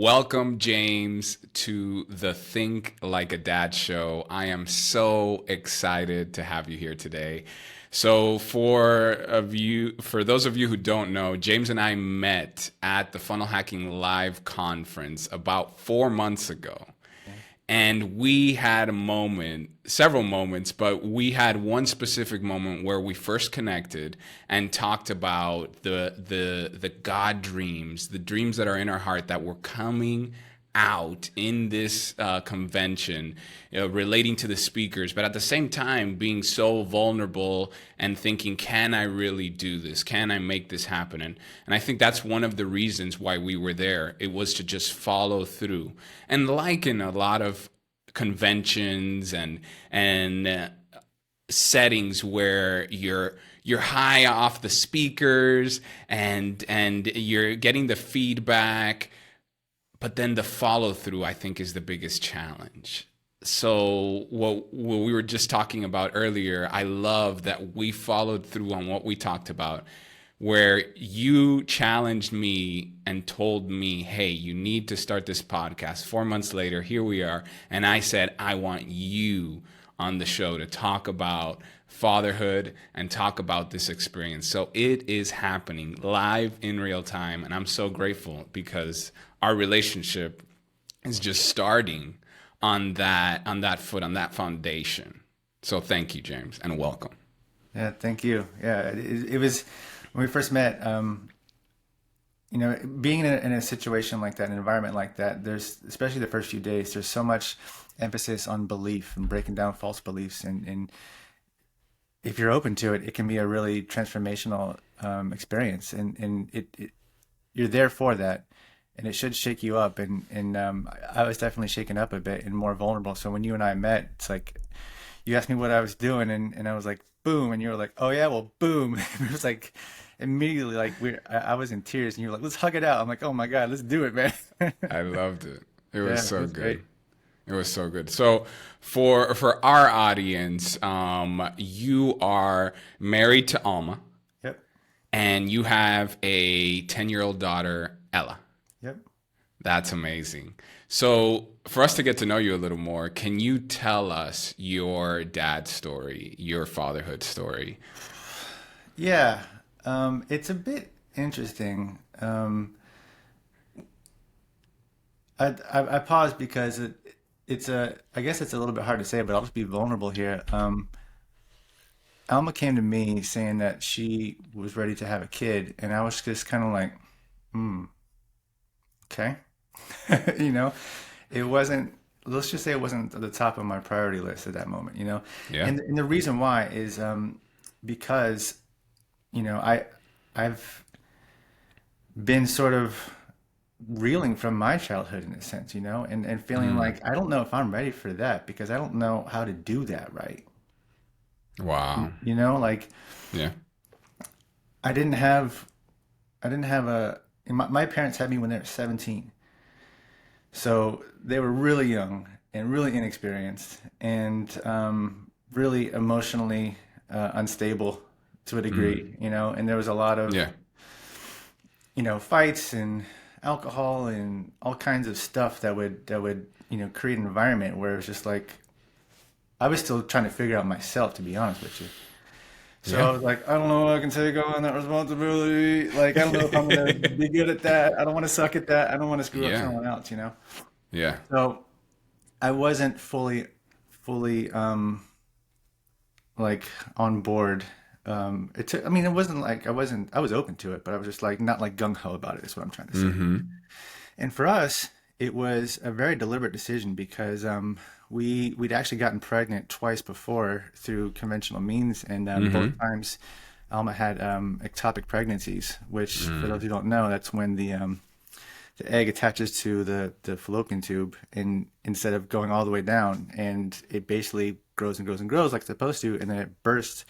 Welcome, James, to the Think Like a Dad show. I am so excited to have you here today. For those of you who don't know, James and I met at the Funnel Hacking Live conference about 4 months ago. Yeah. And we had a moment, several moments, but we had one specific moment where we first connected and talked about the God dreams, the dreams that are in our heart that were coming out in this convention, relating to the speakers, but at the same time being so vulnerable and thinking, can I really do this? Can I make this happen? And I think that's one of the reasons why we were there. It was to just follow through. And like in a lot of conventions and settings where you're high off the speakers and you're getting the feedback, but then the follow through, I think, is the biggest challenge. So what we were just talking about earlier, I love that we followed through on what we talked about, where you challenged me and told me, hey, you need to start this podcast. 4 months later, here we are. And I said, I want you on the show to talk about fatherhood and talk about this experience. So it is happening live in real time. And I'm so grateful because our relationship is just starting on that foundation. So thank you, James, and welcome. Yeah, thank you. Yeah, it was when we first met. Being in a situation like that, an environment like that, there's especially the first few days. There's so much emphasis on belief and breaking down false beliefs, and if you're open to it, it can be a really transformational experience, and you're there for that, and it should shake you up. And I was definitely shaken up a bit and more vulnerable. So when you and I met, it's like you asked me what I was doing, and I was like, boom, and you were like, oh yeah, well, boom. It was like immediately like I was in tears, and you were like, let's hug it out. I'm like, oh my God, let's do it, man. I loved it. It was Yeah, it so was great. good. It was so good. So for our audience, you are married to Alma, Yep. and you have a 10-year-old daughter, Ella. Yep. That's amazing. So for us to get to know you a little more, can you tell us your dad's story, your fatherhood story? Yeah. It's a bit interesting. I paused because I guess it's a little bit hard to say, but I'll just be vulnerable here. Alma came to me saying that she was ready to have a kid, and I was just kind of like, hmm, okay. You know, it wasn't, let's just say it wasn't at the top of my priority list at that moment. Yeah. And the reason why is because, I've been sort of reeling from my childhood in a sense, and feeling Mm. like I don't know if I'm ready for that because I don't know how to do that right. Wow. Like Yeah. I didn't have I didn't have a my parents had me when they were 17. So they were really young and really inexperienced and really emotionally unstable to a Mm. degree, and there was a lot of Yeah. fights and alcohol and all kinds of stuff that would create an environment where it was just like I was still trying to figure out myself, to be honest with you. So Yeah. I was like, I don't know if I can take on that responsibility. Like, I don't know if I'm gonna be good at that. I don't want to suck at that. I don't want to screw up Yeah. someone else. Yeah. So I wasn't fully like on board. I mean, it wasn't like I was open to it, but I was just like not like gung ho about it. Is what I'm trying to say. Mm-hmm. And for us, it was a very deliberate decision because we'd actually gotten pregnant twice before through conventional means, and both Mm-hmm. times Alma had ectopic pregnancies, which for Mm. those who don't know, that's when the egg attaches to the fallopian tube, and instead of going all the way down, and it basically grows and grows and grows like it's supposed to, and then it bursts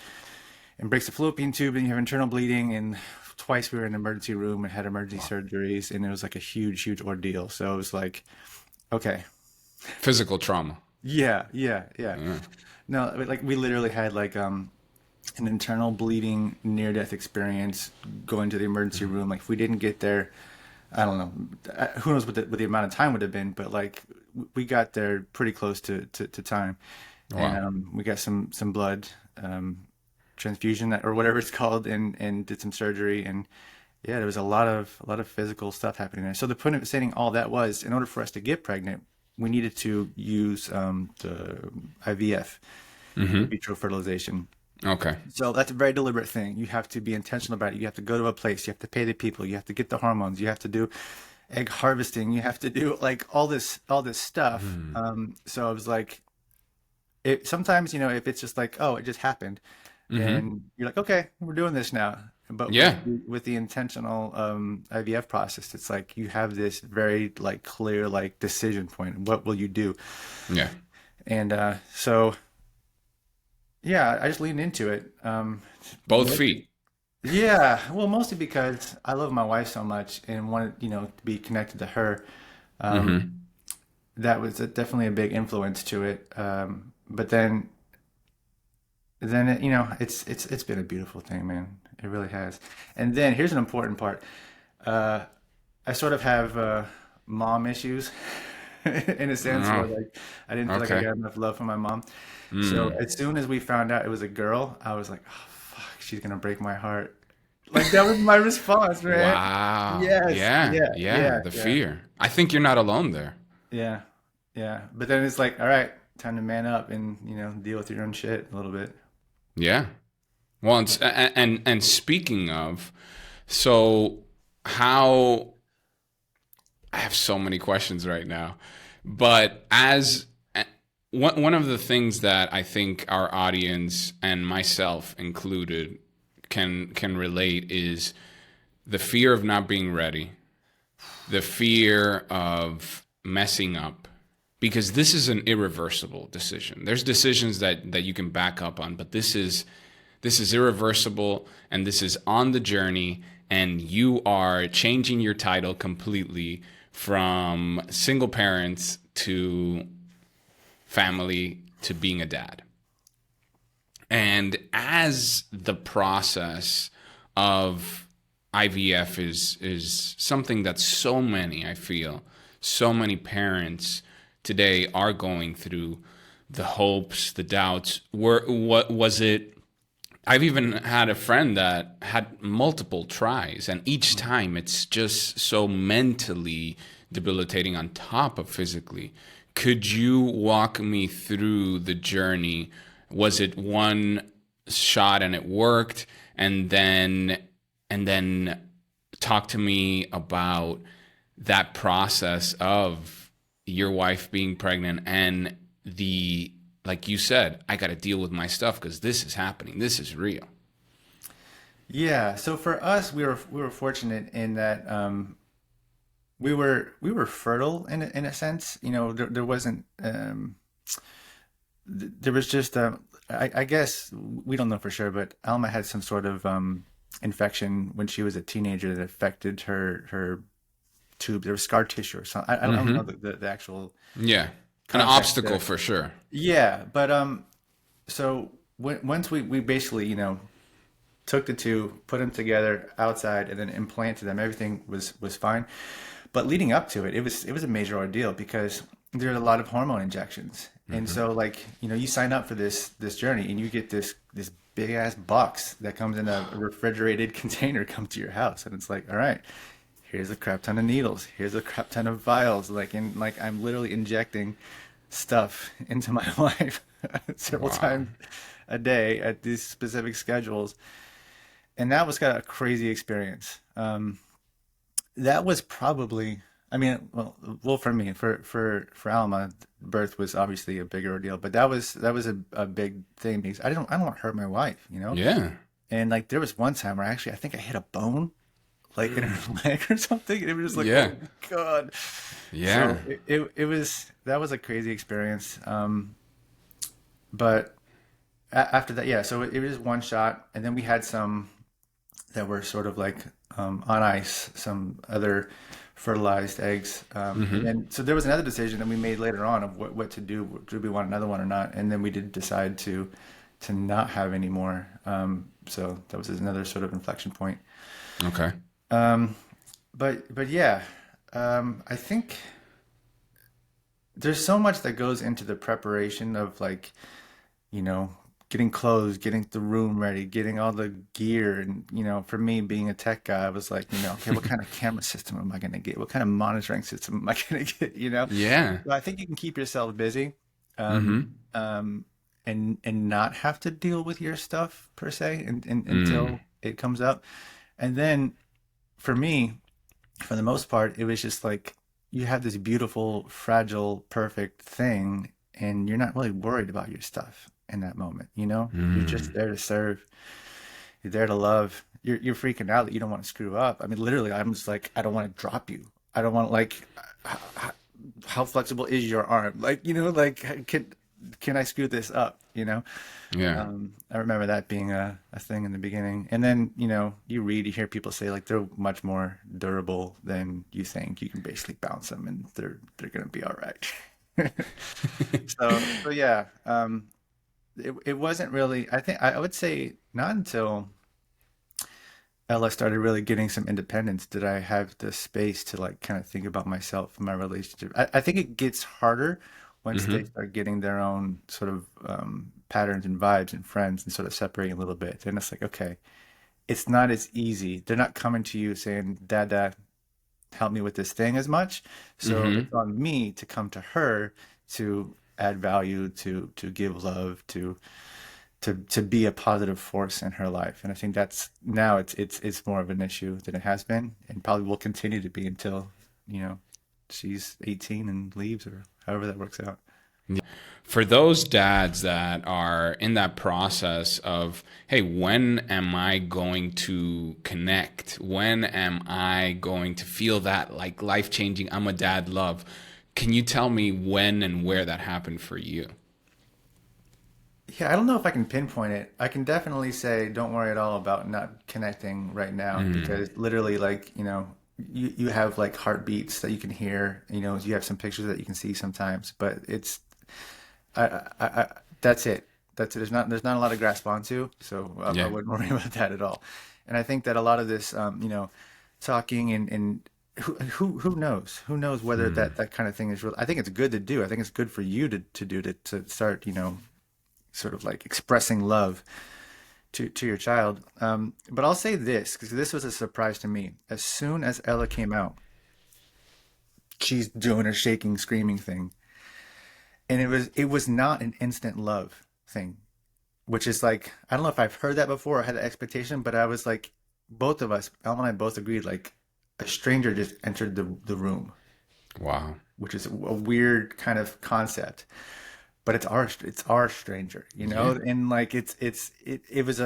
and breaks the fallopian tube, and you have internal bleeding. And twice we were in the emergency room and had emergency Wow. surgeries, and it was like a huge, huge ordeal. So it was like, okay, Physical trauma. yeah, yeah, yeah. Yeah. No, but, like we literally had like an internal bleeding near death experience going to the emergency room. Like if we didn't get there I don't know. Who knows what the amount of time would have been, but like we got there pretty close to time, and Wow. we got some blood um, transfusion or whatever it's called, and did some surgery, and yeah, there was a lot of physical stuff happening there. So the point of saying all that was, in order for us to get pregnant, we needed to use the IVF, in Mm-hmm. vitro fertilization. Okay. So that's a very deliberate thing. You have to be intentional about it. You have to go to a place. You have to pay the people. You have to get the hormones. You have to do egg harvesting. You have to do like all this stuff. Mm. So I was like, it sometimes, if it's just like, oh, it just happened, Mm-hmm. then you're like, okay, we're doing this now. But with Yeah. with the intentional IVF process, it's like you have this very like clear like decision point. What will you do? Yeah. And so yeah, I just leaned into it. Both feet. Yeah, well, mostly because I love my wife so much and wanted, to be connected to her. Um, Mm-hmm. that was definitely a big influence to it. But then it's been a beautiful thing, man. It really has. And then here's an important part. Uh, I sort of have mom issues in a sense where Oh, like I didn't feel like I okay. got enough love from my mom. So Mm. as soon as we found out it was a girl, I was like, oh fuck, she's gonna break my heart. Like that was my response, man. Wow. Yes, Yeah. yeah, Yeah. yeah, The yeah, fear. I think you're not alone there. yeah, yeah. But then it's like, all right, time to man up and deal with your own shit a little bit. Yeah. Well, and speaking of, so how I have so many questions right now, but as one of the things that I think our audience and myself included can relate is the fear of not being ready, the fear of messing up, because this is an irreversible decision. There's decisions that you can back up on, but this is irreversible, and this is on the journey, and you are changing your title completely from single parents to family to being a dad. And as the process of IVF is something that so many, I feel, so many parents today are going through, the hopes, the doubts. What was it? I've even had a friend that had multiple tries, and each time it's just so mentally debilitating on top of physically. Could you walk me through the journey? Was it one shot and it worked, and then talk to me about that process of your wife being pregnant and the, like you said, I got to deal with my stuff because this is happening. This is real. Yeah. So for us, we were fortunate in that we were fertile in a sense. There wasn't there was just I guess we don't know for sure, but Alma had some sort of infection when she was a teenager that affected her tube. There was scar tissue or something. I don't know Mm-hmm. the actual Yeah. An context obstacle there. for sure. Yeah, but so once we basically took the two, put them together outside, and then implanted them, everything was fine. But leading up to it, it was a major ordeal because there's a lot of hormone injections, and Mm-hmm. so like you sign up for this journey, and you get this big ass box that comes in a refrigerated container come to your house, and it's like, all right, here's a crap ton of needles, here's a crap ton of vials, like I'm literally injecting stuff into my life several Wow. times a day at these specific schedules, and that was kind of a crazy experience. That was probably, I mean, well, for me, for Alma, birth was obviously a bigger ordeal, but that was a big thing because I don't want to hurt my wife. Yeah. And like there was one time where actually I think I hit a bone like in her leg or something, and it was just like, Yeah. oh God. Yeah. So it was that was a crazy experience. But after that, yeah, so it was one shot, and then we had some that were sort of like on ice, some other fertilized eggs. And Mm-hmm. then, so there was another decision that we made later on of what to do. Do we want another one or not? And then we did decide to not have any more. So that was another sort of inflection point. Okay. Um, but yeah, I think there's so much that goes into the preparation of like, you know, getting clothes, getting the room ready, getting all the gear. And, for me being a tech guy, I was like, okay, what kind of camera system am I going to get? What kind of monitoring system am I going to get? Yeah. So I think you can keep yourself busy, um, Mm-hmm. um, and not have to deal with your stuff per se Mm. until it comes up. And then for me, for the most part, it was just like you have this beautiful, fragile, perfect thing, and you're not really worried about your stuff in that moment, You're just Mm. there to serve. You're there to love. You're freaking out that you don't want to screw up. I mean, literally, I'm just like, I don't want to drop you. I don't want like, how flexible is your arm? Like, like can I screw this up? Yeah. I remember that being a thing in the beginning. And then, you hear people say like they're much more durable than you think. You can basically bounce them and they're gonna be all right. So yeah, it wasn't really, I think I would say not until Ella started really getting some independence did I have the space to like kind of think about myself and my relationship. I think it gets harder once they Mm-hmm. start getting their own sort of patterns and vibes and friends and sort of separating a little bit. Then it's like, okay, it's not as easy. They're not coming to you saying, Dad, help me with this thing as much. So Mm-hmm. it's on me to come to her to add value, to give love, to be a positive force in her life. And I think that's now it's more of an issue than it has been, and probably will continue to be until you know she's 18 and leaves, or however that works out. For those dads that are in that process of, hey, when am I going to connect? When am I going to feel that like life changing, I'm a dad love? Can you tell me when and where that happened for you? Yeah, I don't know if I can pinpoint it. I can definitely say don't worry at all about not connecting right now, Mm. because literally, like, you have like heartbeats that you can hear, you have some pictures that you can see sometimes, but it's that's it. That's it. There's not a lot to grasp onto, so I Yeah. wouldn't worry about that at all. And I think that a lot of this, talking and who knows? Who knows whether Mm. that kind of thing is real? I think it's good to do. I think it's good for you to do to start, sort of like expressing love to your child. But I'll say this because this was a surprise to me. As soon as Ella came out, she's doing her shaking, screaming thing, and it was not an instant love thing, which is like I don't know if I've heard that before or had the expectation, but I was like, both of us, Ella and I both agreed, like a stranger just entered the room, Wow. which is a weird kind of concept. But it's our stranger, Yeah. and like it was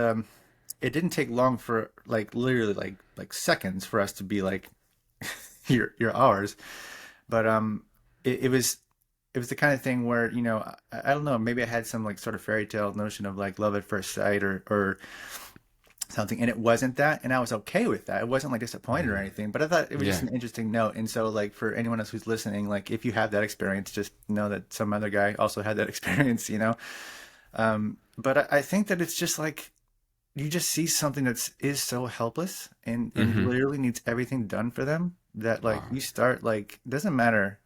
it didn't take long for like literally like seconds for us to be like you're ours. But it was the kind of thing where I don't know, maybe I had some like sort of fairy tale notion of like love at first sight or something, and it wasn't that, and I was okay with that. It wasn't like disappointed or Mm. anything, but I thought it was just Yeah. an interesting note. And so like for anyone else who's listening, like if you have that experience, just know that some other guy also had that experience. But I think that it's just like you just see something is so helpless and Mm-hmm. literally needs everything done for them that like Wow. you start like it doesn't matter.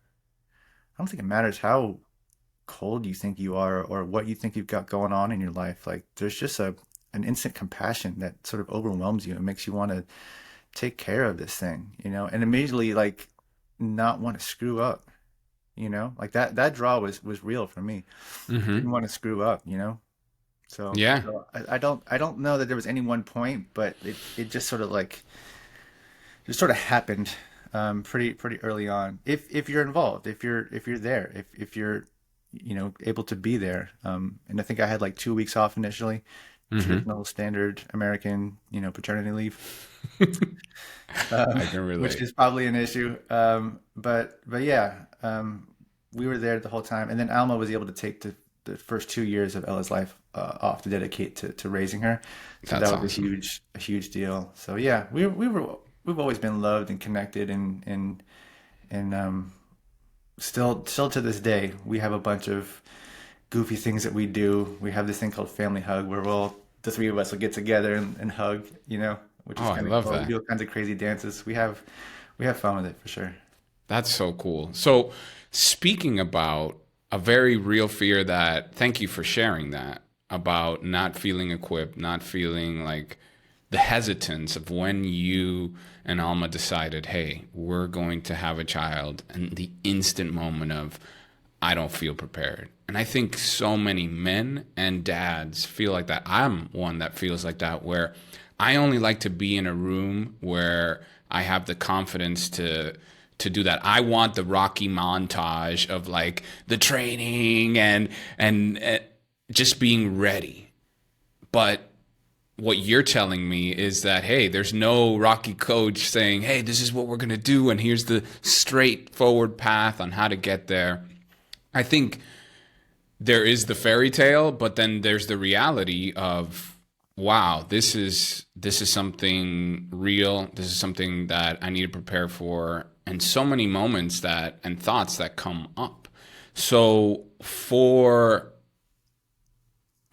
I don't think it matters how cold you think you are or what you think you've got going on in your life. Like there's just an instant compassion that sort of overwhelms you and makes you want to take care of this thing, and immediately like not want to screw up, like that draw was real for me. Mm-hmm. Didn't want to screw up. So, Yeah. so I don't know that there was any one point, but it just sort of like just sort of happened pretty early on. If you're involved, if you're there, if you're able to be there. And I think I had like 2 weeks off initially, Mm-hmm. traditional standard American paternity leave, I can which relate. is probably an issue. But yeah, we were there the whole time, and then Alma was able to take the first 2 years of Ella's life off to dedicate to raising her. So that That's was a awesome. huge deal. So yeah, we've always been loved and connected, and still to this day we have a bunch of goofy things that we do. We have this thing called family hug where the three of us will get together and hug, which Oh, is I kind of love cool. We that. do all kinds of crazy dances. We have We have fun with it for sure. That's so cool. So, speaking about a very real fear that, thank you for sharing that, about not feeling equipped, not feeling like the hesitance of when you and Alma decided, hey, we're going to have a child, and the instant moment of, I don't feel prepared. And I think so many men and dads feel like that. I'm one that feels like that, where I only like to be in a room where I have the confidence to do that. I want the Rocky montage of like the training and just being ready. But what you're telling me is that, hey, there's no Rocky coach saying, hey, this is what we're going to do and here's the straightforward path on how to get there. I think there is the fairy tale, but then there's the reality of, wow, this is something real. This is something that I need to prepare for, and so many moments that and thoughts that come up. So for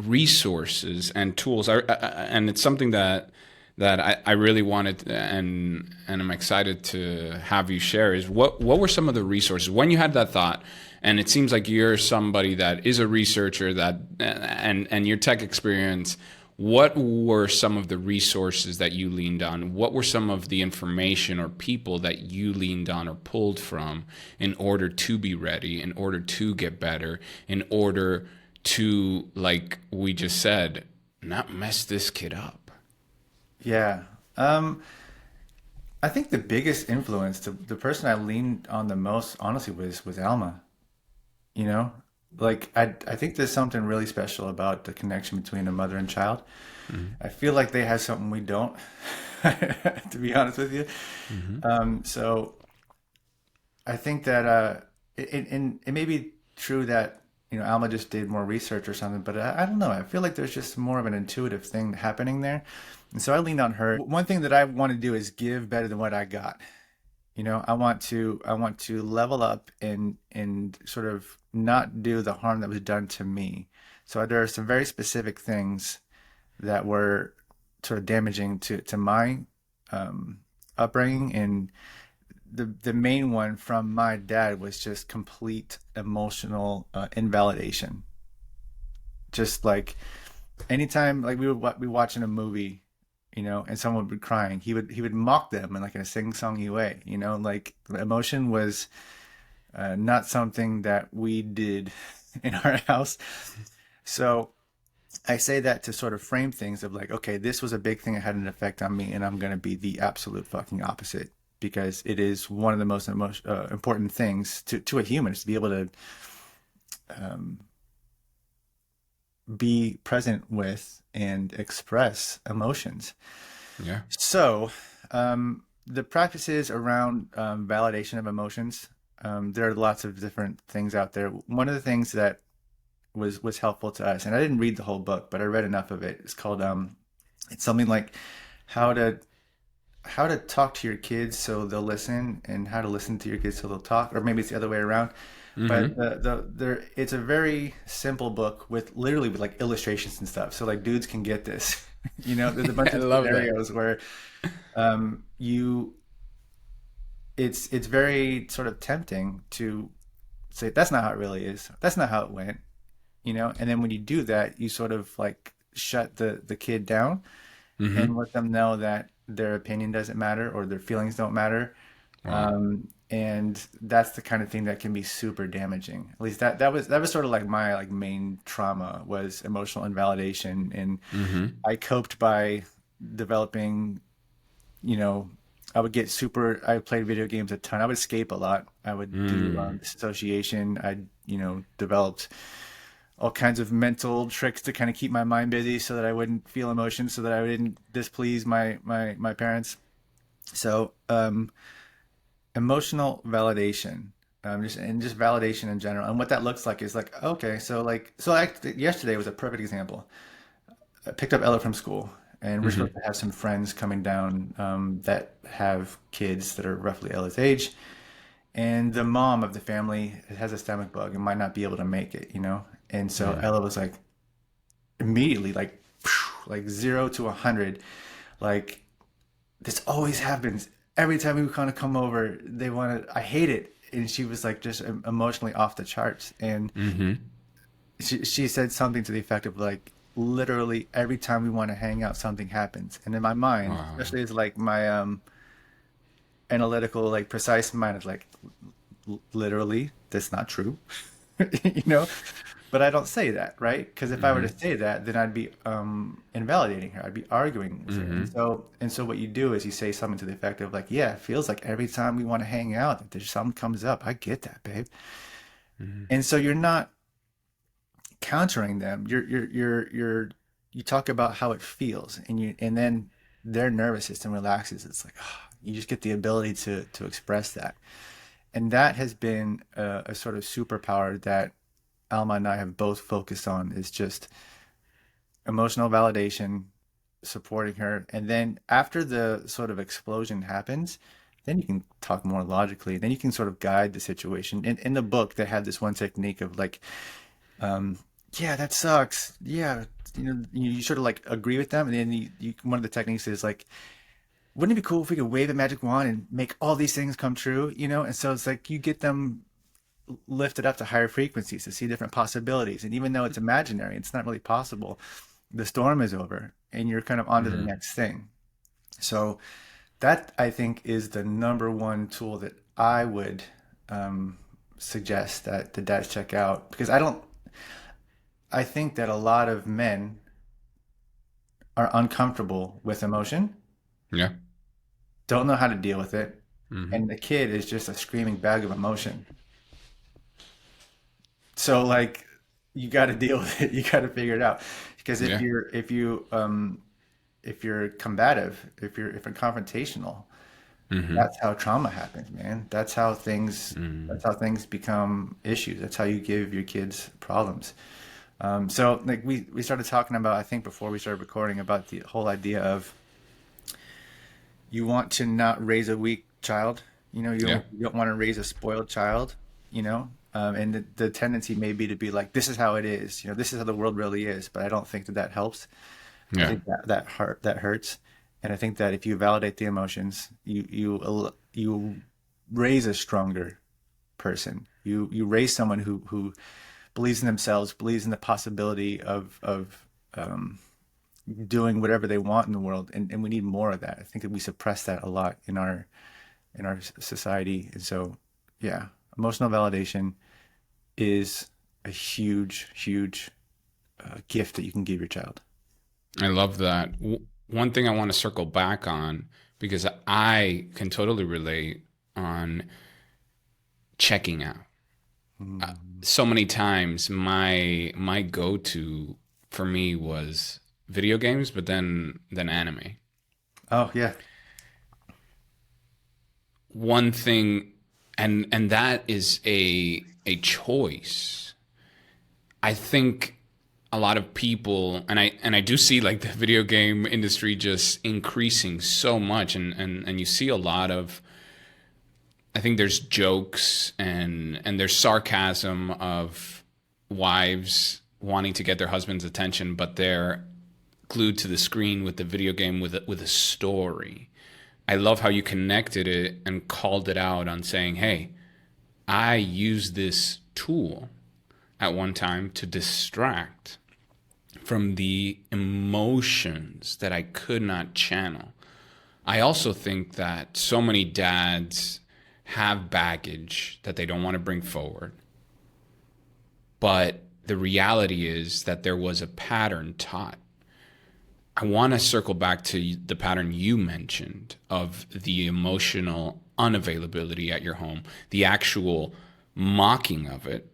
resources and tools, and it's something that I really wanted and I'm excited to have you share is what were some of the resources when you had that thought, and it seems like you're somebody that is a researcher that and your tech experience, what were some of the resources that you leaned on? What were some of the information or people that you leaned on or pulled from in order to be ready, in order to get better, in order to, like we just said, not mess this kid up? Yeah. Um, I think the biggest influence, the person I leaned on the most, honestly, was Alma. You know, like I think there's something really special about the connection between a mother and child. Mm-hmm. I feel like they have something we don't, to be honest with you. Mm-hmm. So I think that and it may be true that Alma just did more research or something, but I don't know. I feel like there's just more of an intuitive thing happening there, and so I leaned on her. One thing that I want to do is give better than what I got. I want to level up and sort of not do the harm that was done to me. So there are some very specific things that were sort of damaging to my um, upbringing, and the main one from my dad was just complete emotional invalidation. Just like anytime, like we would be watching a movie, and someone would be crying, he would mock them in like in a sing-songy way, like emotion was not something that we did in our house. So I say that to sort of frame things of like, okay, this was a big thing that had an effect on me, and I'm going to be the absolute fucking opposite because it is one of the most important things to a human is to be able to um, be present with and express emotions. Yeah. So, the practices around validation of emotions, there are lots of different things out there. One of the things that was helpful to us, and I didn't read the whole book, but I read enough of it. It's called it's something like how to how to talk to your kids so they'll listen, and how to listen to your kids so they'll talk, or maybe it's the other way around. But Mm-hmm. it's a very simple book with literally with like illustrations and stuff. So like dudes can get this. There's a bunch I of love that. scenarios where you it's very sort of tempting to say that's not how it really is. That's not how it went. And then when you do that, you sort of like shut the kid down and Mm-hmm. let them know that their opinion doesn't matter or their feelings don't matter. Wow. And that's the kind of thing that can be super damaging. At least that was sort of like my like main trauma was emotional invalidation, and Mm-hmm. I coped by developing, you know, I would get super. I played video games a ton. I would escape a lot. I would do Mm. dissociation. I developed all kinds of mental tricks to kind of keep my mind busy so that I wouldn't feel emotions, so that I didn't displease my parents. So emotional validation, just validation in general, and what that looks like is like okay, yesterday was a perfect example. I picked up Ella from school, and we're supposed Mm-hmm. to have some friends coming down that have kids that are roughly Ella's age, and the mom of the family has a stomach bug and might not be able to make it, and so Mm. Ella was like immediately like 0 to 100, like this always happens. every time we kind of come over, they want to, I hate it. And she was like just emotionally off the charts. And Mm-hmm. she said something to the effect of like, literally every time we want to hang out, something happens. And in my mind, Wow. especially as like my analytical, like precise mind is like, literally, that's not true, you know? But I don't say that, right? Because if I were to Mm-hmm. say that, then I'd be invalidating her. I'd be arguing with her. Mm-hmm. And so what you do is you say something to the effect of like, yeah, it feels like every time we want to hang out, that there's something comes up. I get that, babe. Mm-hmm. And so you're not countering them. You talk about how it feels, and then their nervous system relaxes. It's like, oh, you just get the ability to express that. And that has been a sort of superpower that Alma and I have both focused on is just emotional validation, supporting her. And then after the sort of explosion happens, then you can talk more logically. Then you can sort of guide the situation. In the book, they had this one technique of like, um, yeah, that sucks. Yeah, you sort of like agree with them. And then one of the techniques is like, wouldn't it be cool if we could wave a magic wand and make all these things come true? And so it's like you get them lifted up to higher frequencies to see different possibilities. And even though it's imaginary, it's not really possible. The storm is over and you're kind of on to the Mm-hmm. next thing. So that I think is the number one tool that I would um, suggest that the dads check out because I think that a lot of men are uncomfortable with emotion, Yeah. don't know how to deal with it, Mm-hmm. and the kid is just a screaming bag of emotion. So like you got to deal with it. You got to figure it out. Because Yeah. if you're combative, if you're confrontational, Mm-hmm. that's how trauma happens, man. Mm-hmm. That's how things become issues. That's how you give your kids problems. So like we started talking about, I think before we started recording about the whole idea of you want to not raise a weak child. Yeah. You don't want to raise a spoiled child, and the tendency may be to be like, this is how it is. This is how the world really is. But I don't think that that helps. I Yeah. think that hurts. And I think that if you validate the emotions, you raise a stronger person. You raise someone who believes in themselves, believes in the possibility of doing whatever they want in the world, and we need more of that. I think that we suppress that a lot in our society, and so yeah, emotional validation is a huge gift that you can give your child. I love that. One thing I want to circle back on because I can totally relate on checking out. Mm. So many times my go-to for me was video games, but then anime. Oh yeah. One thing, and that is a choice. I think a lot of people, and I do see like the video game industry just increasing so much, and you see a lot of, I think there's jokes and there's sarcasm of wives wanting to get their husband's attention, but they're glued to the screen with the video game with a story. I love how you connected it and called it out on saying, "Hey, I use this tool at one time to distract from the emotions that I could not channel." I also think that so many dads have baggage that they don't want to bring forward. But the reality is that there was a pattern taught. I want to circle back to the pattern you mentioned of the emotional unavailability at your home, the actual mocking of it.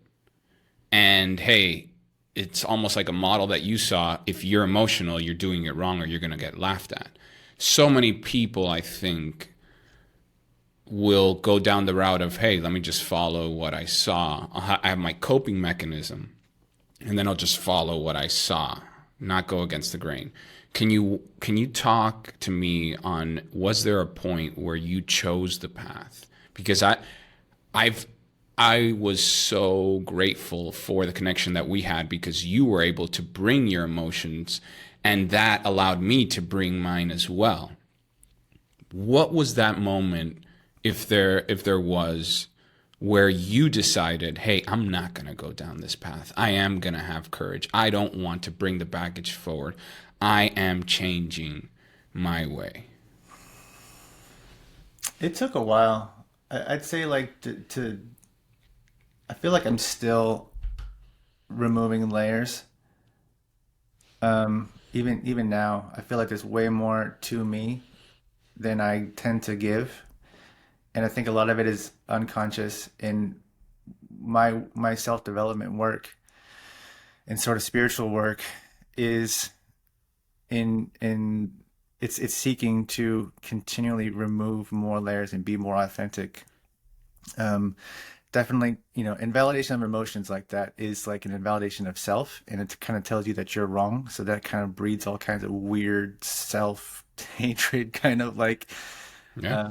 And hey, it's almost like a model that you saw. If you're emotional, you're doing it wrong or you're going to get laughed at. So many people, I think, will go down the route of, hey, let me just follow what I saw. I have my coping mechanism, and then I'll just follow what I saw, not go against the grain. Can you talk to me on, was there a point where you chose the path? Because I've I was so grateful for the connection that we had because you were able to bring your emotions and that allowed me to bring mine as well. What was that moment, if there was, where you decided, hey, I'm not going to go down this path. I am going to have courage. I don't want to bring the baggage forward. I am changing my way. It took a while. I'd say like I feel like I'm still removing layers. Even now, I feel like there's way more to me than I tend to give, and I think a lot of it is unconscious in my self-development work and sort of spiritual work is in it's seeking to continually remove more layers and be more authentic. Um, Definitely, invalidation of emotions like that is like an invalidation of self, and it kind of tells you that you're wrong. So that kind of breeds all kinds of weird self-hatred kind of like Yeah.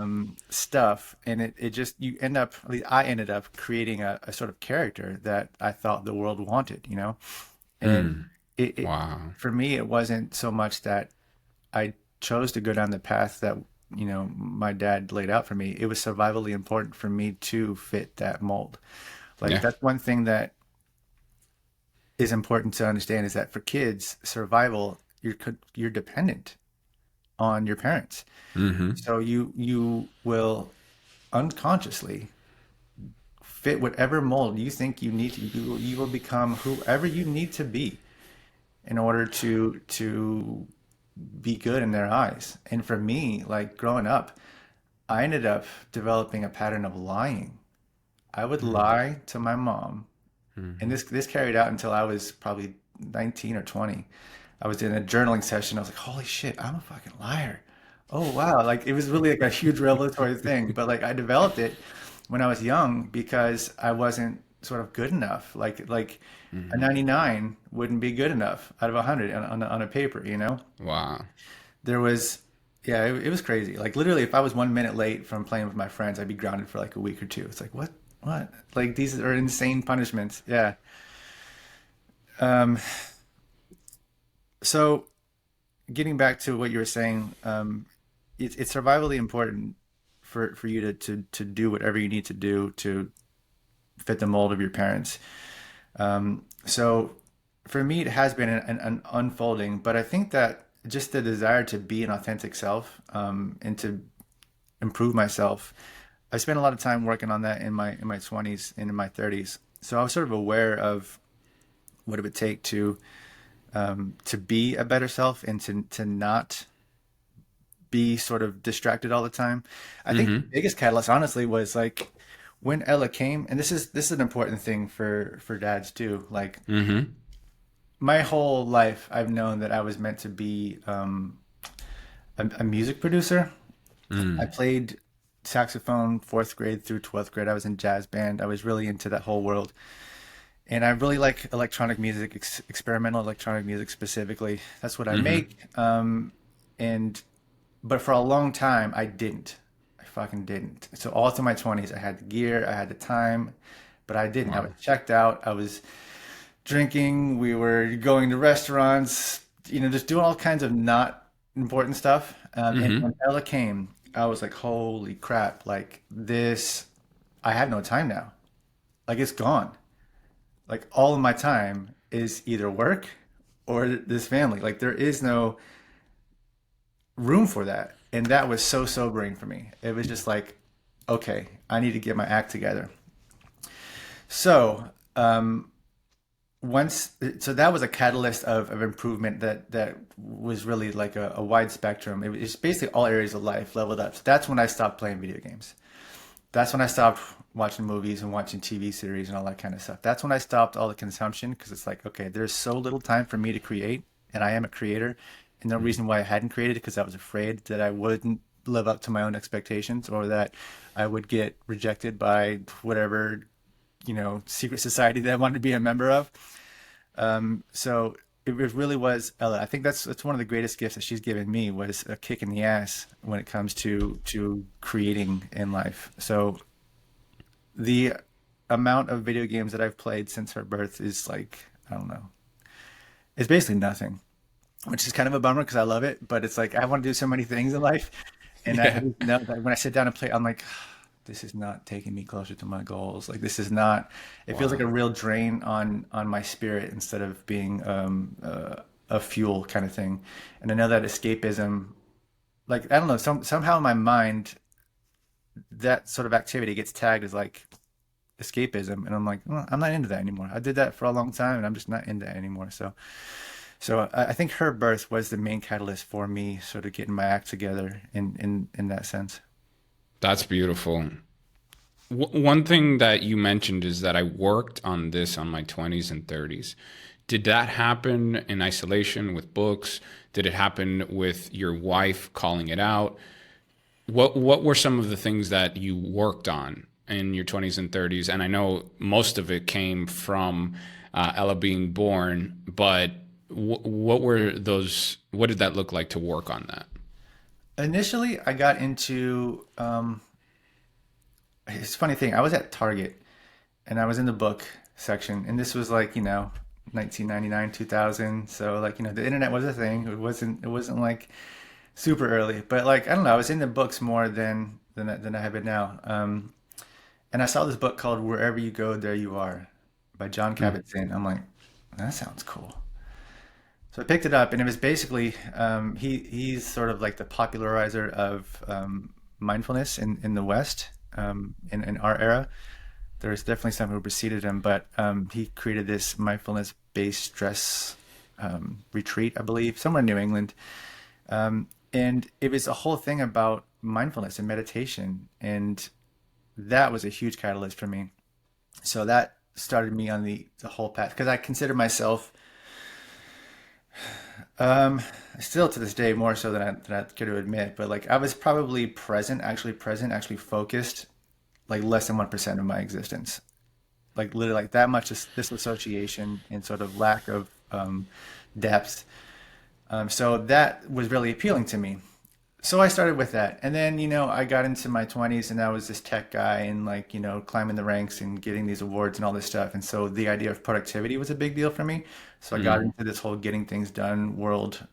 stuff. And it just, you end up, at least I ended up creating a sort of character that I thought the world wanted. And it Wow. for me, it wasn't so much that I chose to go down the path that my dad laid out for me. It was survivally important for me to fit that mold. Like Yeah. that's one thing that is important to understand is that for kids, survival, you're dependent on your parents. So you will unconsciously fit whatever mold you think you need to. You will become whoever you need to be in order to be good in their eyes. And for me, like growing up, I ended up developing a pattern of lying. I would lie to my mom, and this carried out until I was probably 19 or 20. I was in a journaling session. I was like, "Holy shit, I'm a fucking liar." Oh wow, like it was really like a huge revelatory thing, but like I developed it when I was young because I wasn't sort of good enough. Like a 99 wouldn't be good enough out of 100 on a paper. Wow. There was, yeah, it was crazy. Like literally, if I was 1 minute late from playing with my friends, I'd be grounded for like a week or two. It's like what? Like these are insane punishments. Yeah. Um, so getting back to what you were saying, it's survivally important for you to do whatever you need to do to fit the mold of your parents. So for me, it has been an unfolding, but I think that just the desire to be an authentic self, and to improve myself. I spent a lot of time working on that in my 20s and in my 30s. So I was sort of aware of what it would take to be a better self and to not be sort of distracted all the time. I think the biggest catalyst, honestly, was like when Ella came, and this is an important thing for dads too. Like my whole life, I've known that I was meant to be a music producer. I played saxophone fourth grade through 12th grade. I was in jazz band. I was really into that whole world. And I really like electronic music, experimental electronic music specifically. That's what I make. And but for a long time, I didn't. I fucking didn't. So all through my 20s, I had the gear, I had the time, but I didn't. I Wow. was checked out. I was drinking. We were going to restaurants, just doing all kinds of not important stuff. And when Ella came, I was like, holy crap, like this, I have no time now. Like it's gone. Like all of my time is either work or this family. Like there is no room for that. And that was so sobering for me. It was just like, okay, I need to get my act together. So, so that was a catalyst of improvement that was really like a wide spectrum. It was basically all areas of life leveled up. So that's when I stopped playing video games. That's when I stopped watching movies and watching TV series and all that kind of stuff. That's when I stopped all the consumption because it's like, okay, there's so little time for me to create, and I am a creator. And the reason why I hadn't created because I was afraid that I wouldn't live up to my own expectations or that I would get rejected by whatever, secret society that I wanted to be a member of. So it really was Ella. I think that's one of the greatest gifts that she's given me was a kick in the ass when it comes to creating in life. So the amount of video games that I've played since her birth is like, I don't know. It's basically nothing, which is kind of a bummer because I love it, but it's like I want to do so many things in life. And I Yeah. just know that when I sit down and play, I'm like, this is not taking me closer to my goals. Like this is not. It feels like Wow. a real drain on my spirit instead of being a fuel kind of thing. And I know that escapism, like I don't know, somehow in my mind that sort of activity gets tagged as like escapism, and I'm like, well, I'm not into that anymore. I did that for a long time, and I'm just not into that anymore. So I think her birth was the main catalyst for me sort of getting my act together in that sense. That's beautiful. One thing that you mentioned is that I worked on this on my 20s and 30s. Did that happen in isolation with books? Did it happen with your wife calling it out? What were some of the things that you worked on in your 20s and 30s? And I know most of it came from Ella being born, but what were those? What did that look like to work on that? Initially, I got into it's a funny thing. I was at Target and I was in the book section, and this was like 1999, 2000. So like the internet was a thing. It wasn't like super early, but like I don't know. I was in the books more than I have been now. And I saw this book called "Wherever You Go, There You Are" by John Mm, Kabat-Zinn. I'm like, that sounds cool. So I picked it up, and it was basically he's sort of like the popularizer of mindfulness in the West in our era. There's definitely some who preceded him, but he created this mindfulness-based stress retreat, I believe, somewhere in New England, and it was a whole thing about mindfulness and meditation, and that was a huge catalyst for me. So that started me on the whole path because I consider myself Um, still to this day more so than I care to admit, but like I was probably present, actually focused, like less than 1% of my existence. Like literally like that much disassociation and sort of lack of depth. So that was really appealing to me. So I started with that. And then, I got into my 20s and I was this tech guy and like, climbing the ranks and getting these awards and all this stuff. And so the idea of productivity was a big deal for me. So I got mm, into this whole getting things done world.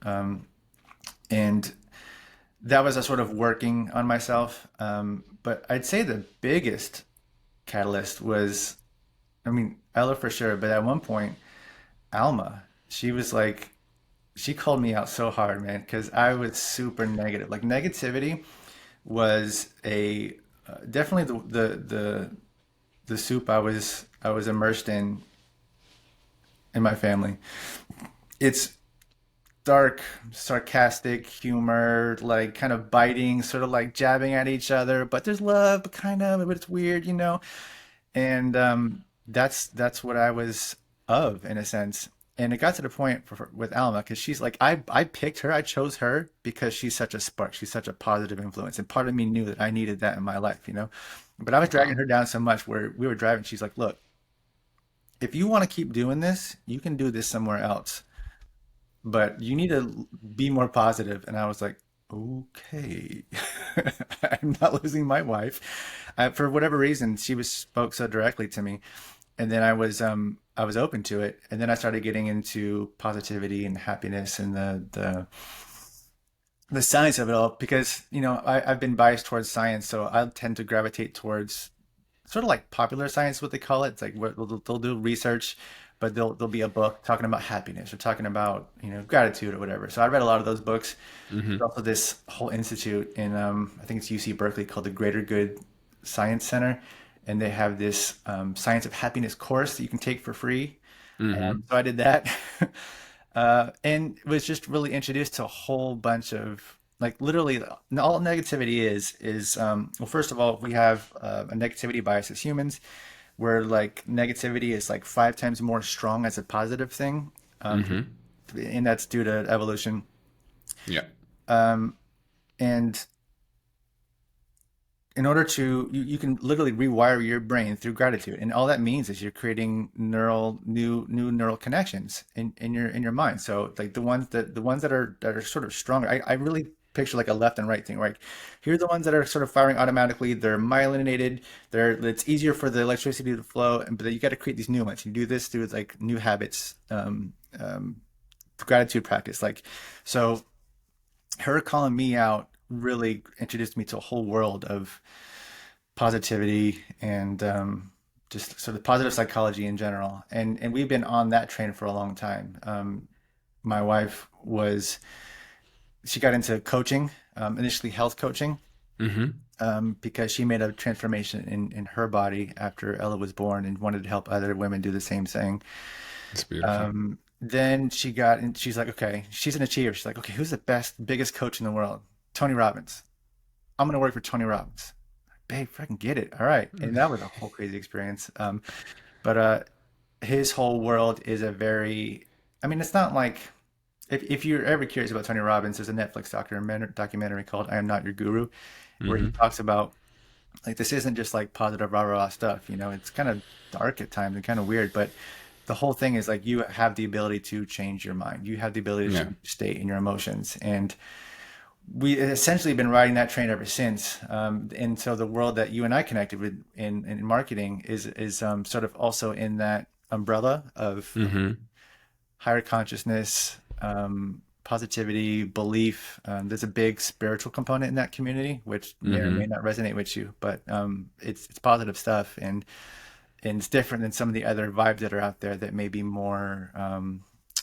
And that was a sort of working on myself. But I'd say the biggest catalyst was, I mean, Ella for sure, but at one point, Alma, she was like, she called me out so hard, man, because I was super negative. Like negativity was a definitely the soup I was immersed in my family. It's dark, sarcastic humor, like kind of biting, sort of like jabbing at each other, but there's love, but kind of, but it's weird. And that's what I was of in a sense. And it got to the point with Alma because she's like I picked her, I chose her because she's such a spark, she's such a positive influence, and part of me knew that I needed that in my life. But I was dragging wow. her down so much where we were driving. She's like, "Look, if you want to keep doing this, you can do this somewhere else, but you need to be more positive." And I was like, okay, I'm not losing my wife. For whatever reason, she was spoke so directly to me, and then I was open to it, and then I started getting into positivity and happiness and the science of it all because I've been biased towards science, so I tend to gravitate towards sort of like popular science, what they call it. It's like they'll do research, but there'll be a book talking about happiness or talking about gratitude or whatever. So I read a lot of those books. There's Hmm. also this whole institute in I think it's UC Berkeley called the Greater Good Science Center, and they have this Science of Happiness course that you can take for free. Hmm. So I did that, and was just really introduced to a whole bunch of like literally all negativity is well, first of all, we have a negativity bias as humans, where like negativity is like 5 times more strong as a positive thing, um, Hmm. and that's due to evolution. Yeah. And in order to you can literally rewire your brain through gratitude, and all that means is you're creating new neural connections in your mind. So like the ones that are sort of stronger, I really picture like a left and right thing. Like here are the ones that are sort of firing automatically, they're myelinated, it's easier for the electricity to flow, but then you got to create these new ones. You do this through like new habits, gratitude practice. Like so her calling me out really introduced me to a whole world of positivity and just sort of positive psychology in general. And we've been on that train for a long time. My wife was she got into coaching, initially health coaching, Mm-hmm. because she made a transformation in her body after Ella was born and wanted to help other women do the same thing. It's beautiful. Then she got in, she's like, okay, she's an achiever. She's like, okay, who's the best, biggest coach in the world? Tony Robbins. I'm going to work for Tony Robbins. Babe, fucking get it. All right. And that was a whole crazy experience. But his whole world is a very, I mean, it's not like, if you're ever curious about Tony Robbins, there's a Netflix documentary called I Am Not Your Guru, where he Mm-hmm. talks about like this isn't just like positive rah rah stuff, it's kind of dark at times and kind of weird, but the whole thing is like you have the ability to change your mind. You have the ability to Yeah. change your state and your emotions. And we essentially been riding that train ever since. And so the world that you and I connected with in marketing is sort of also in that umbrella of Mm-hmm. higher consciousness, positivity, belief. There's a big spiritual component in that community, which may or may Mm-hmm. not resonate with you, but it's positive stuff, and it's different than some of the other vibes that are out there that may be more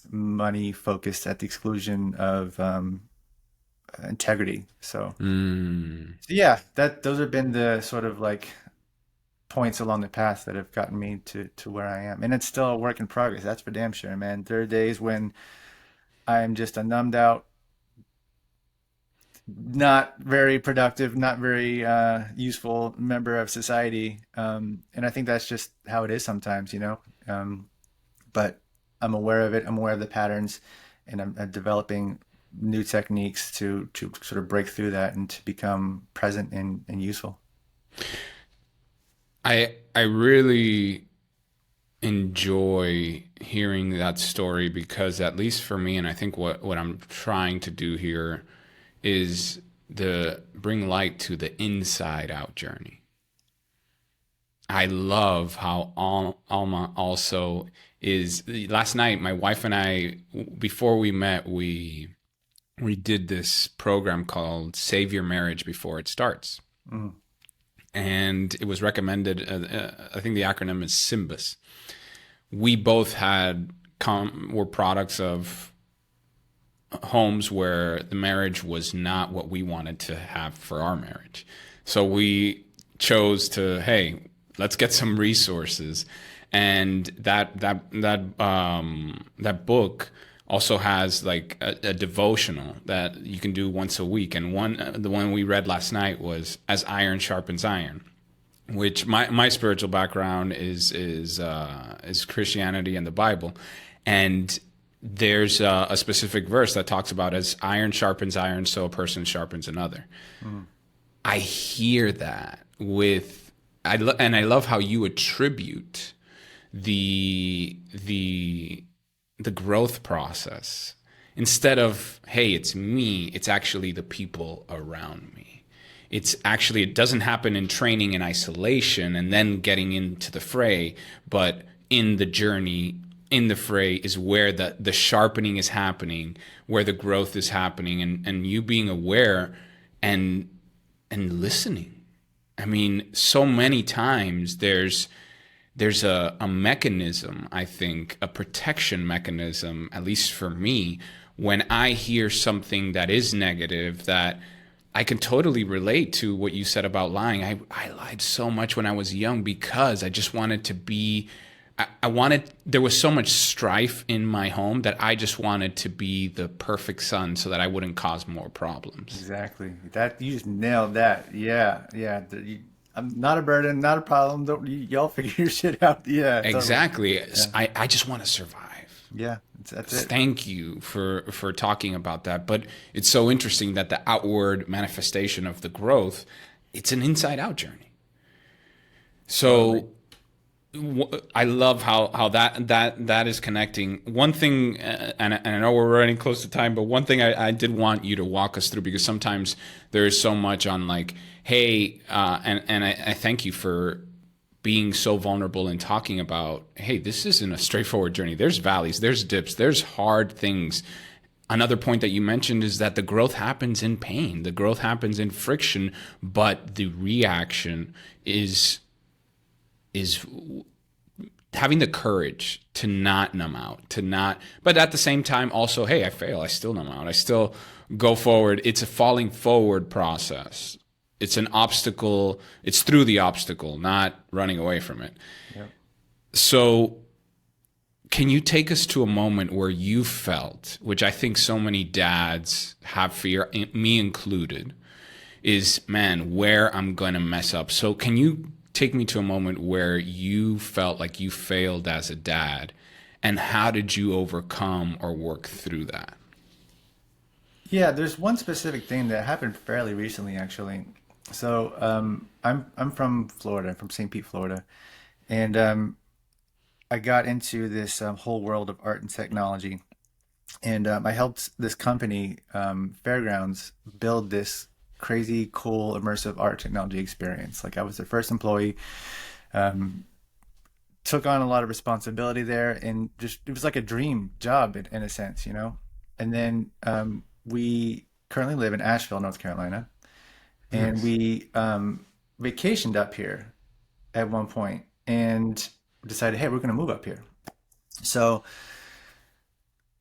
money focused at the exclusion of integrity. Mm. So yeah, that those have been the sort of like points along the path that have gotten me to where I am, and it's still a work in progress. That's for damn sure, man. There are days when I'm just a numbed out, not very productive, not very useful member of society. And I think that's just how it is sometimes. But I'm aware of it. I'm aware of the patterns, and I'm developing new techniques to sort of break through that and to become present and useful. I really enjoy hearing that story because at least for me, and I think what I'm trying to do here is the bring light to the inside out journey. I love how Alma also is. Last night, my wife and I, before we met, we did this program called Save Your Marriage Before It Starts. Mm, And it was recommended, I think the acronym is SYMBIS. We both were products of homes where the marriage was not what we wanted to have for our marriage. So we chose to, hey, let's get some resources. And that book also has like a devotional that you can do once a week. And the one we read last night was As Iron Sharpens Iron, which my spiritual background is Christianity and the Bible, and there's a specific verse that talks about as iron sharpens iron, so a person sharpens another. mm, I hear that and I love how you attribute the the the growth process instead of hey, it's me, it's actually the people around me. It doesn't happen in training in isolation and then getting into the fray, but in the journey, in the fray is where the sharpening is happening, where the growth is happening, and you being aware and listening. I mean, so many times there's a mechanism, I think, a protection mechanism, at least for me, when I hear something that is negative that I can totally relate to what you said about lying. I lied so much when I was young because I just wanted to be, I wanted, there was so much strife in my home that I just wanted to be the perfect son so that I wouldn't cause more problems. exactly. That you just nailed that. Yeah, yeah. I'm not a burden, not a problem. Don't y'all figure your shit out? Yeah, totally. Exactly. Yeah, I just want to survive. yeah. That's it. Thank you for talking about that. But it's so interesting that the outward manifestation of the growth, it's an inside out journey. Totally. So I love how that is connecting. One thing, and I know we're running close to time, but one thing I did want you to walk us through because sometimes there is so much on like, hey, and I thank you for being so vulnerable and talking about, hey, this isn't a straightforward journey. There's valleys, there's dips, there's hard things another point that you mentioned is that the growth happens in pain, the growth happens in friction, but the reaction is having the courage to not numb out, to not, but at the same time also, hey, I fail, I still numb out, I still go forward. It's a falling forward process. It's an obstacle. It's through the obstacle, not running away from it. Yep. So can you take us to a moment where you felt, which I think so many dads have fear, me included, is, man, where I'm going to mess up. So can you take me to a moment where you felt like you failed as a dad, and how did you overcome or work through that? Yeah, there's one specific thing that happened fairly recently, actually. So, I'm from Florida, from St. Pete, Florida, and I got into this whole world of art and technology, and I helped this company, Fairgrounds, build this crazy, cool, immersive art technology experience. Like I was their first employee, um, took on a lot of responsibility there, and just it was like a dream job in a sense, you know. And then we currently live in Asheville, North Carolina, and Nice. we vacationed up here at one point and decided, hey, we're going to move up here. So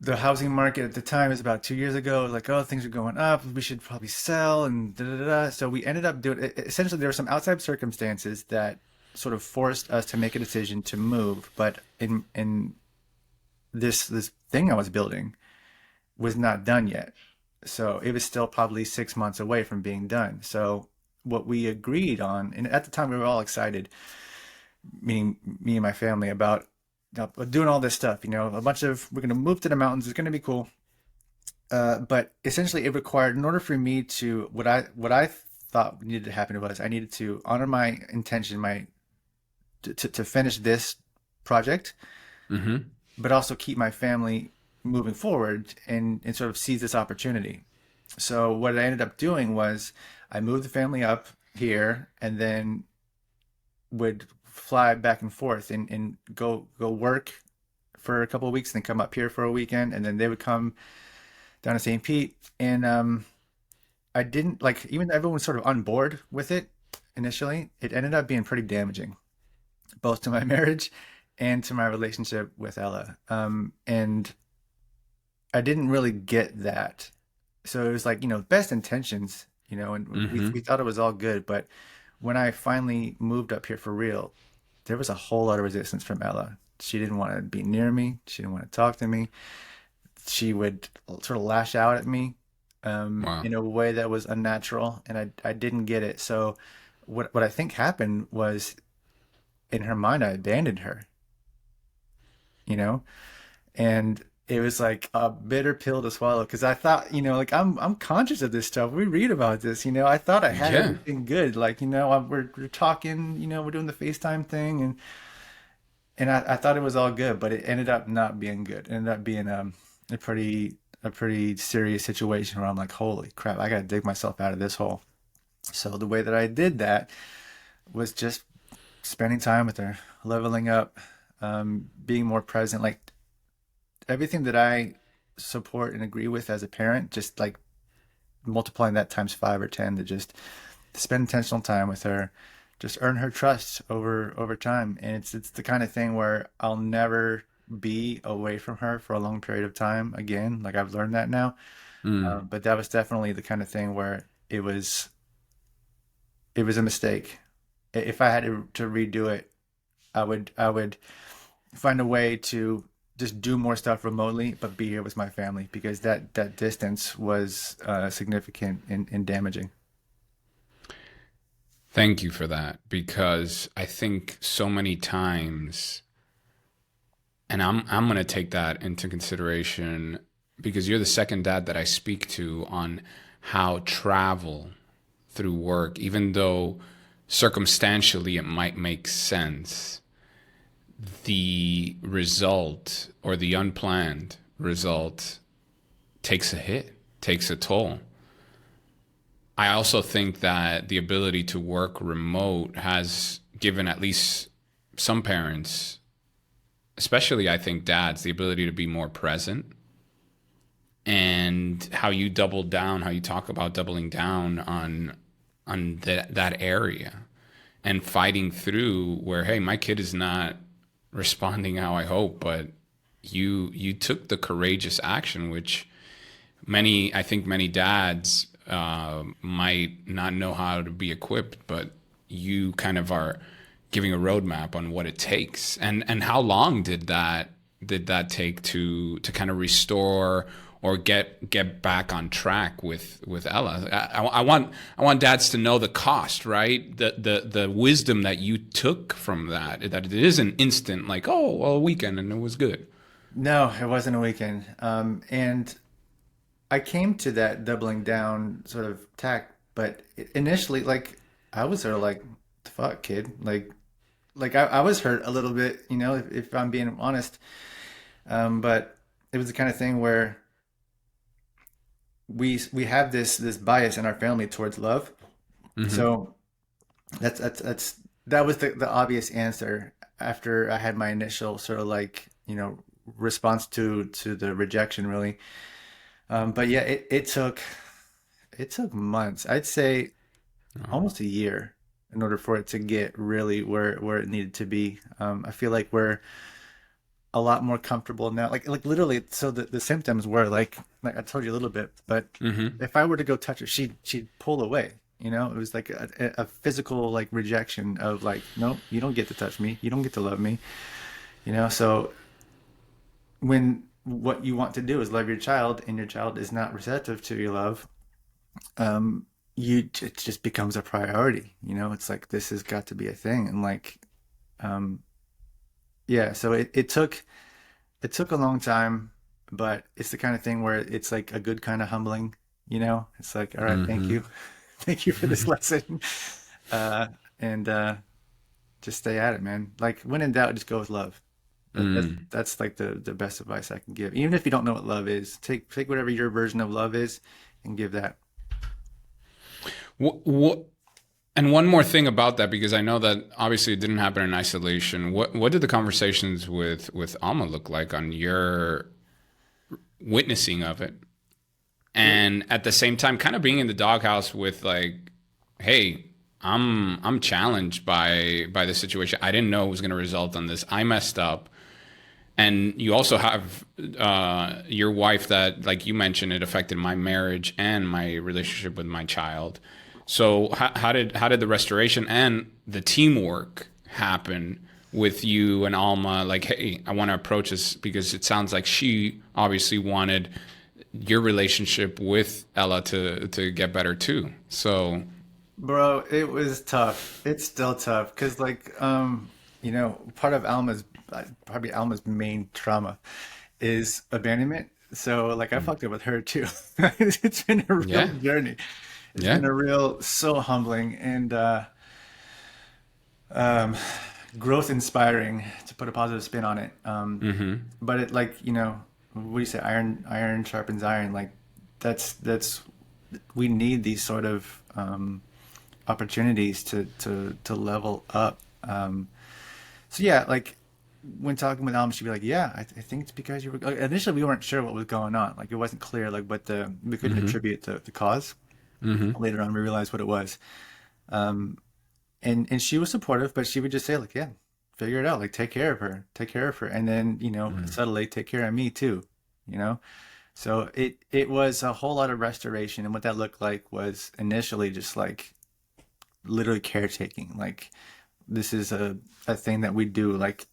the housing market at the time is about 2 years ago. Like, oh, things are going up. We should probably sell and da da da. Da. So we ended up doing. Essentially, there were some outside circumstances that sort of forced us to make a decision to move. But in this thing I was building was not done yet. So it was still probably 6 months away from being done. So what we agreed on, and at the time we were all excited, meaning me and my family, about doing all this stuff. You know, a bunch of we're going to move to the mountains. It's going to be cool. But essentially, it required, in order for me to, what I thought needed to happen was I needed to honor my intention, my to finish this project, Mm-hmm. but also keep my family moving forward and sort of seize this opportunity. So what I ended up doing was I moved the family up here and then would fly back and forth and go work for a couple of weeks and then come up here for a weekend, and then they would come down to St. Pete. And I didn't like, even though everyone was sort of on board with it initially, it ended up being pretty damaging, both to my marriage and to my relationship with Ella. And I didn't really get that. So it was like, best intentions, and we Mm-hmm. thought it was all good. But when I finally moved up here for real, there was a whole lot of resistance from Ella. She didn't want to be near me. She didn't want to talk to me. She would sort of lash out at me Wow. in a way that was unnatural, and I didn't get it. So what I think happened was, in her mind, I abandoned her, you know? And it was like a bitter pill to swallow because I thought, like I'm conscious of this stuff. We read about this, I thought I had Yeah. everything good. Like, we're talking, we're doing the FaceTime thing, and I thought it was all good, but it ended up not being good. It ended up being a pretty serious situation where I'm like, holy crap, I gotta dig myself out of this hole. So the way that I did that was just spending time with her, leveling up, being more present. Like everything that I support and agree with as a parent, just like multiplying that times 5 or 10, to just spend intentional time with her, just earn her trust over time. And it's the kind of thing where I'll never be away from her for a long period of time again. Like I've learned that now. Mm. But that was definitely the kind of thing where it was a mistake. If I had to redo it, I would find a way to just do more stuff remotely, but be here with my family, because that distance was significant and damaging. Thank you for that, because I think so many times, and I'm going to take that into consideration, because you're the second dad that I speak to on how travel through work, even though circumstantially it might make sense, the result or the unplanned result takes a hit, takes a toll. I also think that the ability to work remote has given at least some parents, especially I think dads, the ability to be more present and how you doubled down, how you talk about doubling down on that area and fighting through where, hey, my kid is not responding how I hope, but you took the courageous action, which I think many dads might not know how to be equipped, but you kind of are giving a roadmap on what it takes. And how long did that take to kind of restore or get back on track with Ella? I want dads to know the cost, right? The wisdom that you took from that it isn't instant, like, oh, well, a weekend and it was good. No, it wasn't a weekend. And I came to that doubling down sort of tack, but initially, like, I was sort of like, "The fuck, kid." Like I was hurt a little bit, if I'm being honest. But it was the kind of thing where we have this bias in our family towards love. Hmm. So that was the obvious answer after I had my initial sort of like, response to the rejection, really. But yeah, it took months. I'd say Oh. almost a year in order for it to get really where it needed to be. I feel like we're a lot more comfortable now. Like literally, so the symptoms were like I told you a little bit, but Hmm. if I were to go touch her, she'd pull away. It was like a physical like rejection of like, no, you don't get to touch me, you don't get to love me. So when what you want to do is love your child, and your child is not receptive to your love, um, it just becomes a priority. It's like this has got to be a thing, and like, um, yeah. So it took a long time, but it's the kind of thing where it's like a good kind of humbling. It's like, all right, thank Hmm. you, thank you for this lesson, uh, and just stay at it, man. Like when in doubt, just go with love. Mm. That's like the best advice I can give. Even if you don't know what love is, take whatever your version of love is and give that. What, and one more thing about that, because I know that obviously it didn't happen in isolation. What did the conversations with Alma look like on your witnessing of it, It, and at the same time, kind of being in the doghouse with like, hey, I'm challenged by the situation. I didn't know it was going to result on this. I messed up. And you also have your wife that, like you mentioned, it affected my marriage and my relationship with my child. So how did the restoration and the teamwork happen with you and Alma? Like, hey, I want to approach this because it sounds like she obviously wanted your relationship with Ella to get better too. So, Bro, it was tough. It's still tough because, like, part of probably Alma's main trauma is abandonment. So, like, I fucked up with her too. It's been a real yeah, journey. It's yeah. been a real, so humbling and um, growth inspiring, to put a positive spin on it. But it, like, what do you say? Iron sharpens iron. Like, that's we need these sort of opportunities to level up. So yeah, like when talking with Alma, she'd be like, "Yeah, I think it's because you were." Like, initially, we weren't sure what was going on. Like it wasn't clear. Like, but we couldn't attribute the cause. Later on, we realized what it was. And she was supportive, but she would just say like, "Yeah, figure it out. Like, take care of her, and then subtly take care of me too." You know. So it was a whole lot of restoration, and what that looked like was initially just like literally caretaking. Like this is a thing that we do. Like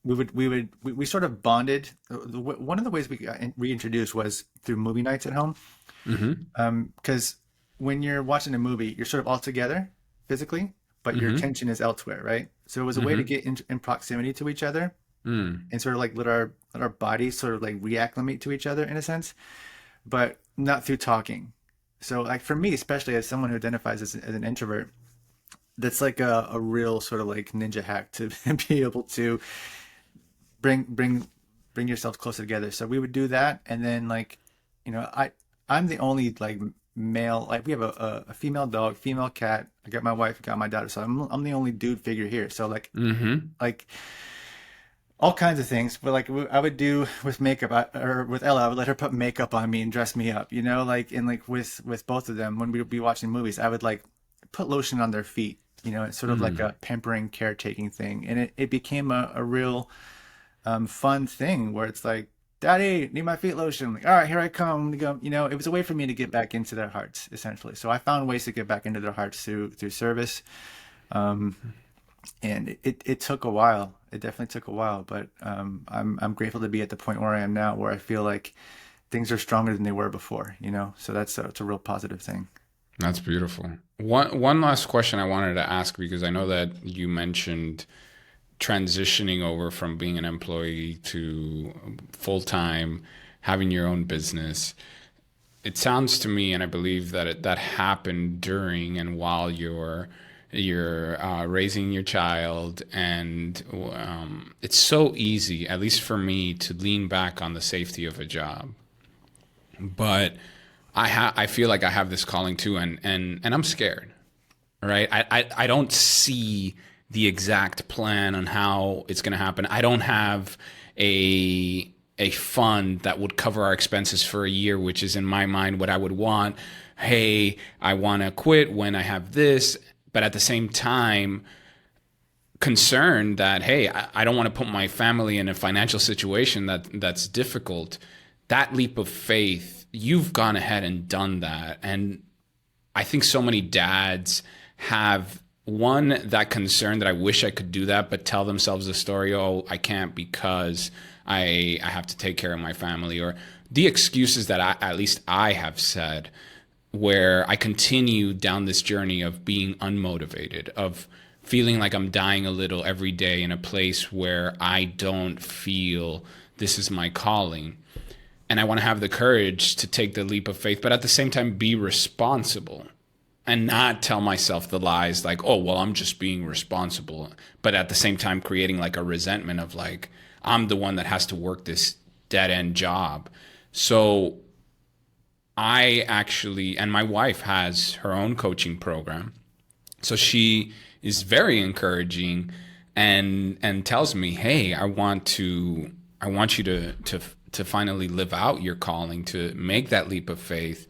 we sort of bonded. One of the ways we got reintroduced was through movie nights at home. Mm-hmm. Because when you're watching a movie, you're sort of all together physically, but your Mm-hmm. attention is elsewhere, right? So it was a way to Mm-hmm. get in proximity to each other Mm. and sort of like let our bodies sort of like reacclimate to each other in a sense, but not through talking. So like for me, especially as someone who identifies as an introvert, that's like a real sort of like ninja hack to be able to bring bring bring yourselves closer together. So we would do that, and then like, you know, I'm the only like male. Like we have a female dog, female cat. I got my wife, I got my daughter. So I'm the only dude figure here. So like Mm-hmm. like All kinds of things, but like I would do with makeup, or with Ella, I would let her put makeup on me and dress me up, like, and like with both of them when we would be watching movies, I would like put lotion on their feet. It's sort of like Mm. a pampering, caretaking thing, and it became a real fun thing where it's like, Daddy, need my feet lotion. I'm like, all right, here I come. To go. It was a way for me to get back into their hearts, essentially. So I found ways to get back into their hearts through service. Um, and it took a while. It definitely took a while, but I'm grateful to be at the point where I am now, where I feel like things are stronger than they were before. So it's a real positive thing. That's beautiful. One last question I wanted to ask, because I know that you mentioned transitioning over from being an employee to full time, having your own business. It sounds to me, and I believe that that happened during and while you're raising your child, and it's so easy, at least for me, to lean back on the safety of a job. But I feel like I have this calling too, and I'm scared, right? I don't see the exact plan on how it's going to happen. I don't have a fund that would cover our expenses for a year, which is in my mind what I would want. Hey, I want to quit when I have this, but at the same time, concerned that, hey, I don't want to put my family in a financial situation that's difficult. That leap of faith, you've gone ahead and done that, and I think so many dads have one, that concern that I wish I could do that, but tell themselves the story, oh, I can't because I have to take care of my family, or the excuses that at least I have said, where I continue down this journey of being unmotivated, of feeling like I'm dying a little every day in a place where I don't feel this is my calling. And I want to have the courage to take the leap of faith, but at the same time be responsible and not tell myself the lies like, oh, well, I'm just being responsible. But at the same time, creating like a resentment of like, I'm the one that has to work this dead end job. So I actually, and my wife has her own coaching program. So she is very encouraging and tells me, hey, I want you to finally live out your calling, to make that leap of faith.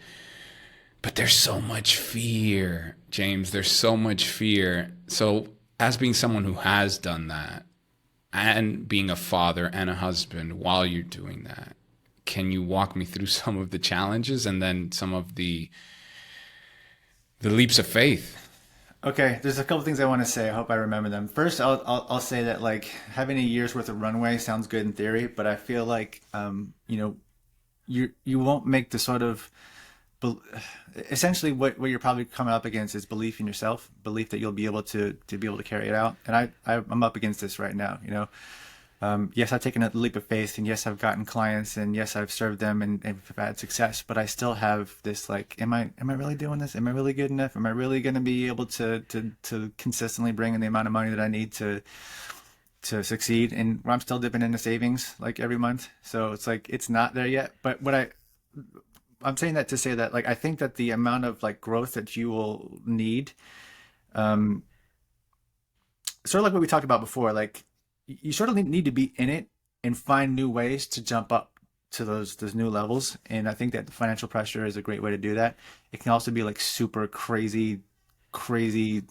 But there's so much fear, James. There's so much fear. So, as being someone who has done that, and being a father and a husband while you're doing that, can you walk me through some of the challenges and then some of the leaps of faith? Okay, there's a couple things I want to say. I hope I remember them. First, I'll say that like having a year's worth of runway sounds good in theory, but I feel like you won't make the sort of bel- essentially what you're probably coming up against is belief in yourself, belief that you'll be able to be able to carry it out. And I'm up against this right now. Yes, I've taken a leap of faith, and yes, I've gotten clients, and yes, I've served them, and have had success. But I still have this like, am I really doing this? Am I really good enough? Am I really going to be able to consistently bring in the amount of money that I need to succeed? And I'm still dipping into savings like every month, so it's like it's not there yet. But I'm saying that to say that like I think that the amount of like growth that you will need, um, sort of like what we talked about before, like you sort of need to be in it and find new ways to jump up to those new levels. And I think that the financial pressure is a great way to do that. It can also be like super crazy,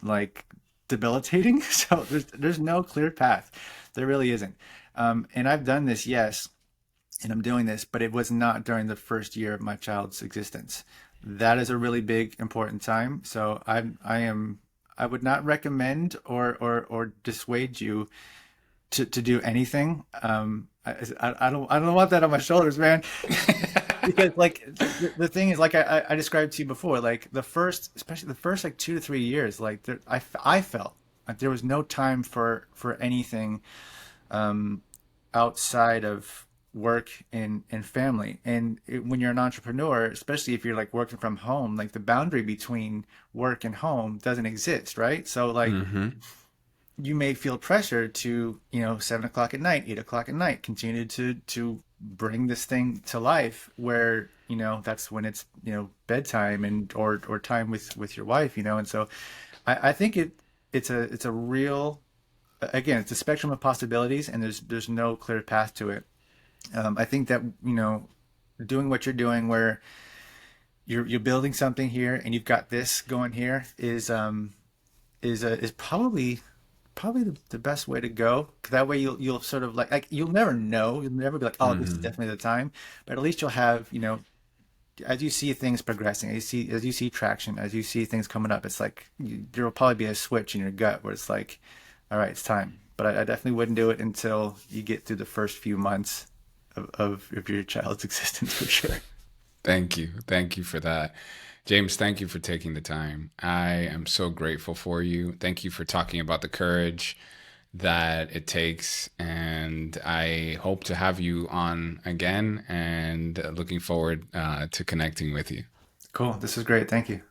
like debilitating. So there's no clear path. There really isn't. And I've done this, yes, and I'm doing this, but it was not during the first year of my child's existence. That is a really big, important time. So I would not recommend or dissuade you to do anything. I don't want that on my shoulders, man. Because like the thing is, like I described to you before, like especially the first like 2 to 3 years, like I felt like there was no time for anything um, outside of work and family. And when you're an entrepreneur, especially if you're like working from home, like the boundary between work and home doesn't exist, right? So like Mm-hmm. you may feel pressure to 7 o'clock at night, 8 o'clock at night continue to bring this thing to life, where that's when it's bedtime and or time with your wife. And so I think it's a real again, it's a spectrum of possibilities, and there's no clear path to it. I think that, doing what you're doing, where you're building something here and you've got this going here, is probably the best way to go. 'Cause that way you'll sort of like you'll never know. You'll never be like, oh, this is Hmm. definitely the time. But at least you'll have, as you see things progressing, as you see traction, as you see things coming up, it's like there will probably be a switch in your gut where it's like, all right, it's time. But I definitely wouldn't do it until you get through the first few months of your child's existence for sure. Thank you. Thank you for that. James, thank you for taking the time. I am so grateful for you. Thank you for talking about the courage that it takes. And I hope to have you on again and looking forward to connecting with you. Cool. This is great. Thank you.